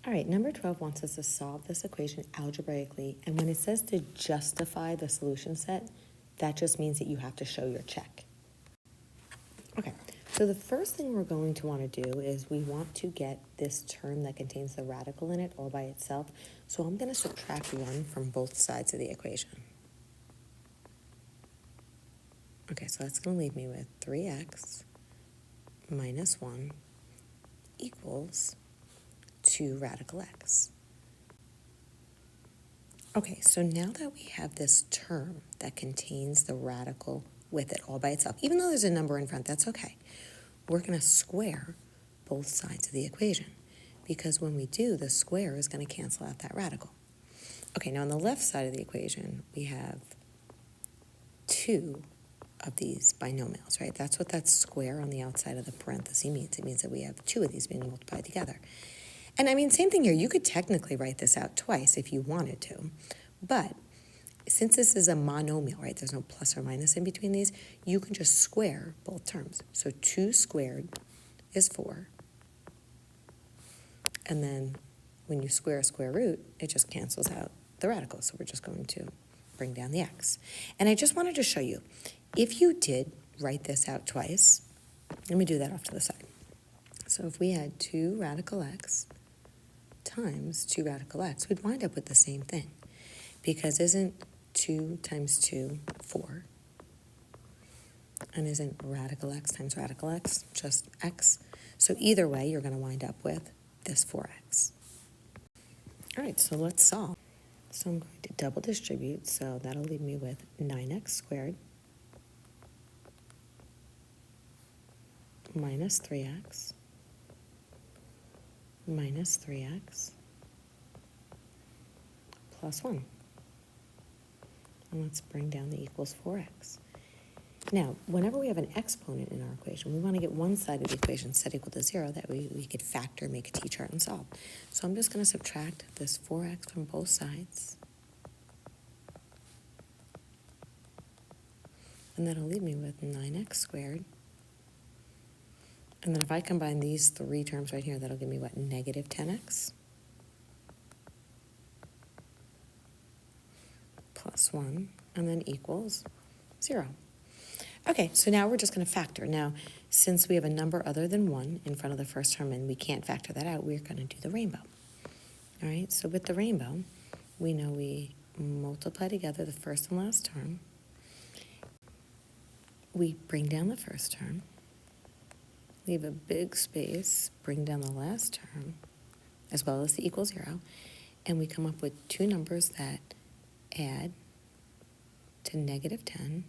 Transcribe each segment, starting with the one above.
All right, number 12 wants us to solve this equation algebraically, and when it says to justify the solution set, that just means that you have to show your check. Okay, so the first thing we're going to want to do is we want to get this term that contains the radical in it all by itself, so I'm going to subtract 1 from both sides of the equation. Okay, so that's going to leave me with 3x minus 1 equals 2 radical x. Okay, so now that we have this term that contains the radical with it all by itself, even though there's a number in front, that's okay. We're going to square both sides of the equation because when we do, the square is going to cancel out that radical. Okay, now on the left side of the equation, we have 2 of these binomials, right? That's what that square on the outside of the parenthesis means. It means that we have 2 of these being multiplied together. And I mean, same thing here. You could technically write this out twice if you wanted to, but since this is a monomial, right, there's no plus or minus in between these, you can just square both terms. So 2 squared is 4. And then when you square a square root, it just cancels out the radical. So we're just going to bring down the x. And I just wanted to show you, if you did write this out twice, let me do that off to the side. So if we had 2 radical x times 2 radical x, we'd wind up with the same thing. Because isn't 2 times 2, 4? And isn't radical x times radical x just x? So either way, you're going to wind up with this 4x. All right, so let's solve. So I'm going to double distribute, so that'll leave me with 9x squared minus 3x minus 3x plus 1. And let's bring down the equals 4x. Now, whenever we have an exponent in our equation, we want to get one side of the equation set equal to 0. That way we could factor, make a t-chart, and solve. So I'm just going to subtract this 4x from both sides. And that'll leave me with 9x squared. And then if I combine these 3 terms right here, that'll give me what, negative 10x? Plus 1, and then equals 0. Okay, so now we're just going to factor. Now, since we have a number other than 1 in front of the first term and we can't factor that out, we're going to do the rainbow. All right, so with the rainbow, we know we multiply together the first and last term. We bring down the first term. Leave a big space, bring down the last term, as well as the equal 0, and we come up with 2 numbers that add to negative 10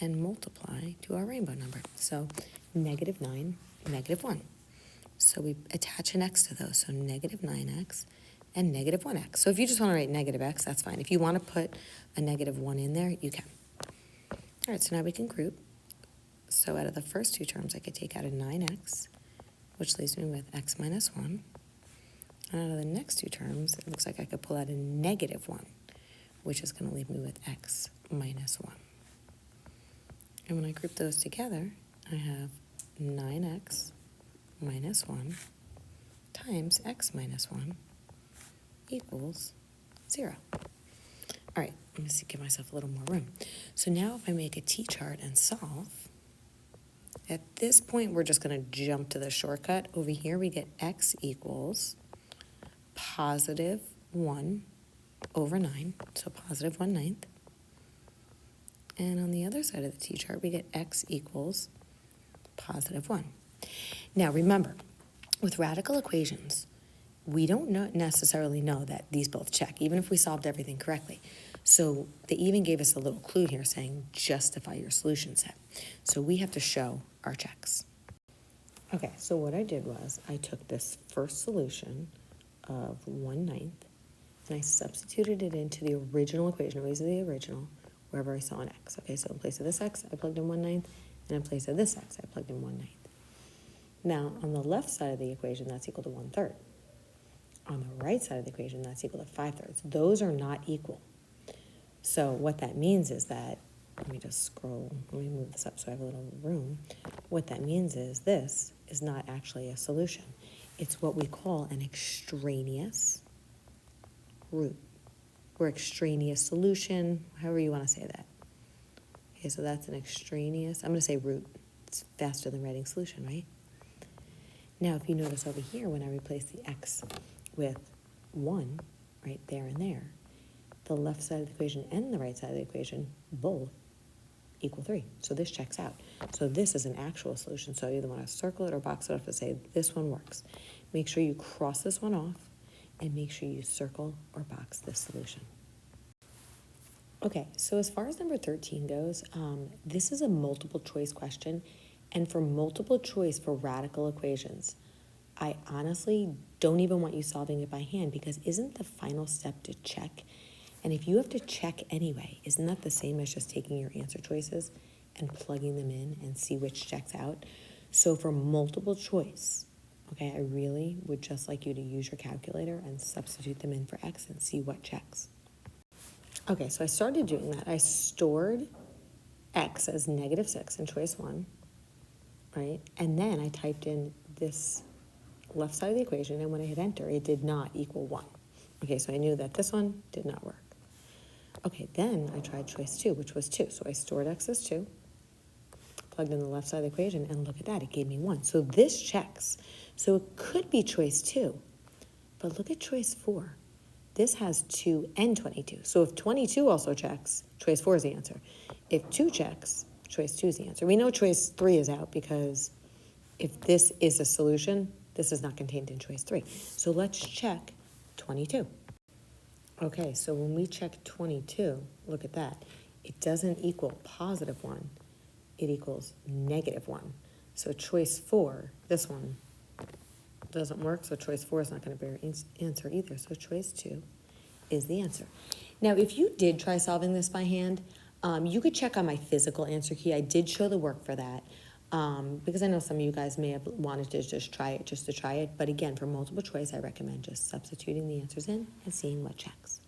and multiply to our rainbow number. So negative 9, negative 1. So we attach an x to those, so negative 9x and negative 1x. So if you just want to write negative x, that's fine. If you want to put a negative 1 in there, you can. All right, so now we can group. So out of the first 2 terms, I could take out a 9x, which leaves me with x minus 1. And out of the next 2 terms, it looks like I could pull out a negative 1, which is going to leave me with x minus 1. And when I group those together, I have 9x minus 1 times x minus 1 equals 0. All right, let me give myself a little more room. So now if I make a t-chart and solve, at this point, we're just going to jump to the shortcut. Over here, we get x equals positive 1 over 9, so positive 1/9. And on the other side of the t-chart, we get x equals positive 1. Now, remember, with radical equations, we don't necessarily know that these both check, even if we solved everything correctly. So they even gave us a little clue here saying justify your solution set. So we have to show our checks. Okay, so what I did was I took this first solution of 1/9 and I substituted it into the original equation, always the original, wherever I saw an x. Okay, so in place of this x, I plugged in 1/9, and in place of this x, I plugged in 1/9. Now, on the left side of the equation, that's equal to 1/3. On the right side of the equation, that's equal to 5/3. Those are not equal. So what that means is that, let me just scroll, let me move this up so I have a little room. What that means is this is not actually a solution. It's what we call an extraneous root or extraneous solution, however you want to say that. Okay, so that's an extraneous, I'm going to say root. It's faster than writing solution, right? Now, if you notice over here, when I replace the x with 1, right there and there, the left side of the equation and the right side of the equation both equal 3. So this checks out. So this is an actual solution. So you either want to circle it or box it off to say this one works. Make sure you cross this one off and make sure you circle or box this solution. Okay, so as far as number 13 goes, this is a multiple choice question. And for multiple choice for radical equations, I honestly don't even want you solving it by hand, because isn't the final step to check? And if you have to check anyway, isn't that the same as just taking your answer choices and plugging them in and see which checks out? So for multiple choice, okay, I really would just like you to use your calculator and substitute them in for x and see what checks. Okay, so I started doing that. I stored x as -6 in choice 1, right? And then I typed in this left side of the equation, and when I hit enter, it did not equal 1. Okay, so I knew that this one did not work. Okay, then I tried choice 2, which was 2. So I stored x as 2, plugged in the left side of the equation, and look at that, it gave me 1. So this checks. So it could be choice 2, but look at choice 4. This has 2 and 22. So if 22 also checks, choice 4 is the answer. If 2 checks, choice 2 is the answer. We know choice 3 is out because if this is a solution, this is not contained in choice 3. So let's check 22. Okay, so when we check 22, look at that. It doesn't equal +1. It equals -1. So choice 4, this one, doesn't work, so choice 4 is not going to be our answer either. So choice 2 is the answer. Now, if you did try solving this by hand, you could check on my physical answer key. I did show the work for that, because I know some of you guys may have wanted to just try it just to try it. But again, for multiple choice, I recommend just substituting the answers in and seeing what checks.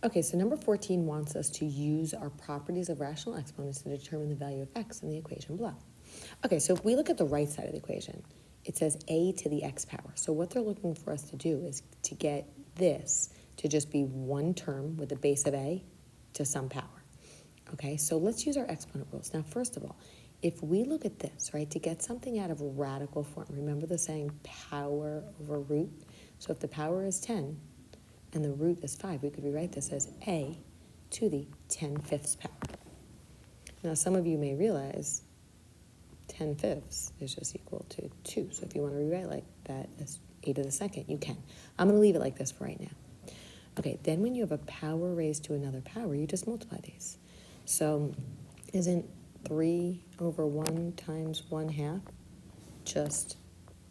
Okay, so number 14 wants us to use our properties of rational exponents to determine the value of x in the equation below. Okay, so if we look at the right side of the equation, it says a to the x power. So what they're looking for us to do is to get this to just be one term with the base of a to some power. Okay, so let's use our exponent rules. Now, first of all, if we look at this, right, to get something out of radical form, remember the saying power over root? So if the power is 10 and the root is 5, we could rewrite this as a to the 10/5 power. Now, some of you may realize 10/5 is just equal to 2. So if you want to rewrite like that as a to the second, you can. I'm going to leave it like this for right now. Okay, then when you have a power raised to another power, you just multiply these. So isn't 3/1 times 1/2 just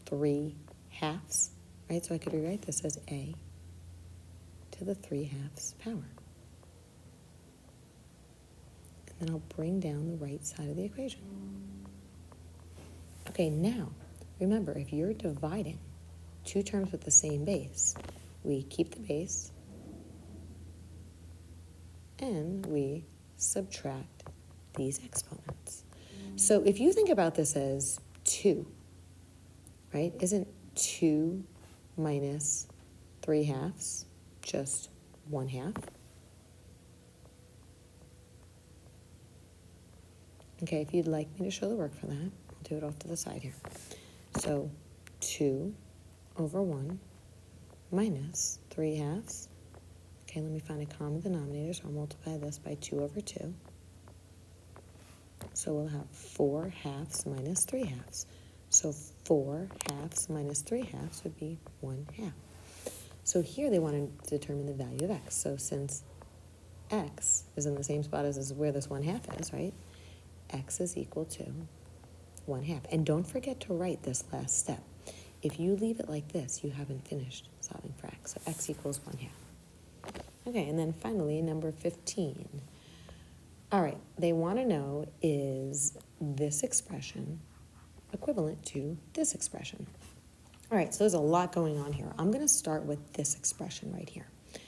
3/2, right? So I could rewrite this as a to the 3/2 power. And then I'll bring down the right side of the equation. Okay, now, remember, if you're dividing two terms with the same base, we keep the base and we subtract these exponents. So if you think about this as 2, right? Isn't 2 minus 3/2 just 1/2? Okay, if you'd like me to show the work for that, I'll do it off to the side here. So 2/1 minus 3/2. Okay, let me find a common denominator, so I'll multiply this by 2/2. So we'll have 4/2 minus 3/2. So 4/2 minus 3/2 would be 1/2. So here they want to determine the value of x. So since x is in the same spot as where this 1/2 is, right? X is equal to 1/2. And don't forget to write this last step. If you leave it like this, you haven't finished solving for x. So x equals 1/2. Okay, and then finally, number 15. All right, they want to know, is this expression equivalent to this expression? All right, so there's a lot going on here. I'm going to start with this expression right here. All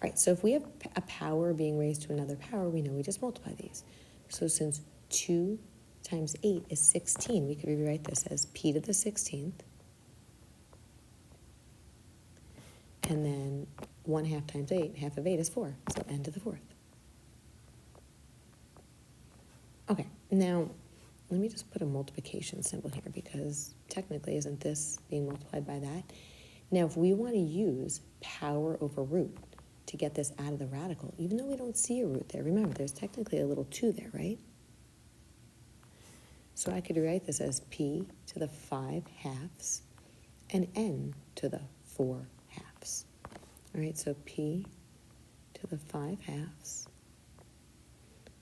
right, so if we have a power being raised to another power, we know we just multiply these. So since 2 times 8 is 16, we could rewrite this as p to the 16th 1/2 times 8, half of 8 is 4, so n to the 4th. Okay, now let me just put a multiplication symbol here because technically isn't this being multiplied by that? Now if we want to use power over root to get this out of the radical, even though we don't see a root there, remember there's technically a little 2 there, right? So I could rewrite this as p to the 5/2 and n to the 4/2. All right, so p to the 5/2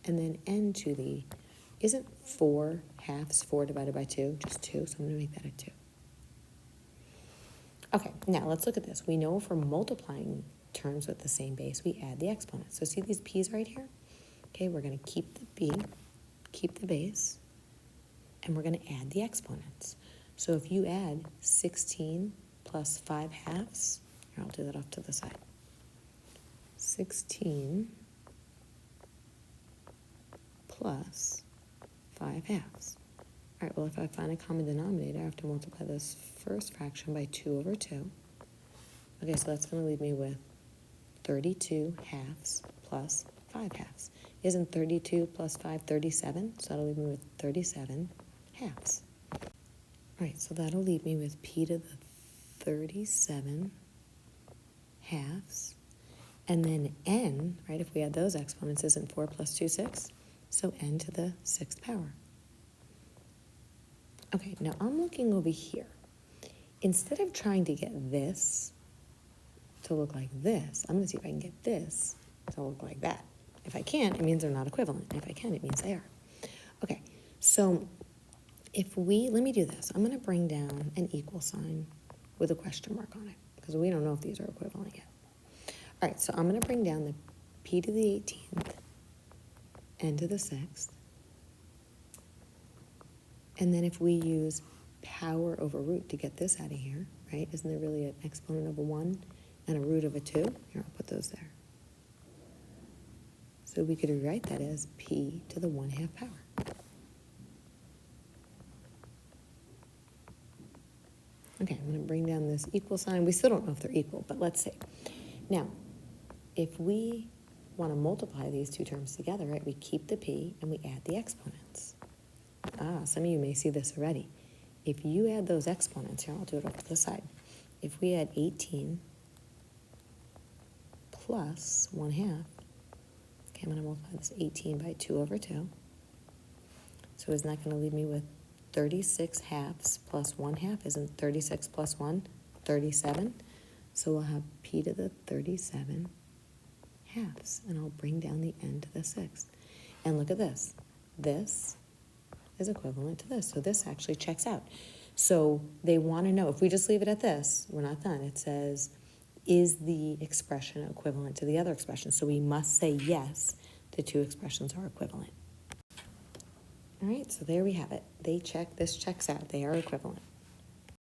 and then n to the, isn't 4/2 4 divided by 2? Just 2, so I'm going to make that a 2. Okay, now let's look at this. We know if we're multiplying terms with the same base, we add the exponents. So see these p's right here? Okay, we're going to keep the b, keep the base, and we're going to add the exponents. So if you add 16 plus 5/2, here, I'll do that off to the side. 16 plus 5/2. All right, well, if I find a common denominator, I have to multiply this first fraction by 2 over 2. Okay, so that's going to leave me with 32/2 plus 5/2. Isn't 32 plus 5 37? So that'll leave me with 37/2. All right, so that'll leave me with p to the 37/2. And then n, right, if we add those exponents, isn't 4 plus 2 6? So n to the 6th power. Okay, now I'm looking over here. Instead of trying to get this to look like this, I'm going to see if I can get this to look like that. If I can't, it means they're not equivalent. If I can, it means they are. Okay, so if let me do this. I'm going to bring down an equal sign with a question mark on it because we don't know if these are equivalent yet. All right, so I'm going to bring down the p to the 18th, n to the 6th. And then if we use power over root to get this out of here, right? Isn't there really an exponent of a 1 and a root of a 2? Here, I'll put those there. So we could rewrite that as p to the 1/2 power. Okay, I'm going to bring down this equal sign. We still don't know if they're equal, but let's see. Now, if we want to multiply these two terms together, right, we keep the p and we add the exponents. Some of you may see this already. If you add those exponents, here, I'll do it off to the side. If we add 18 plus 1/2, okay, I'm going to multiply this 18 by 2 over 2. So isn't that going to leave me with 36/2 plus 1/2? Isn't 36 plus 1 37? So we'll have p to the 37/2, and I'll bring down the n to the 6th. And look at this. This is equivalent to this. So this actually checks out. So they want to know, if we just leave it at this, we're not done. It says, is the expression equivalent to the other expression? So we must say yes, the two expressions are equivalent. All right, so there we have it. This checks out. They are equivalent.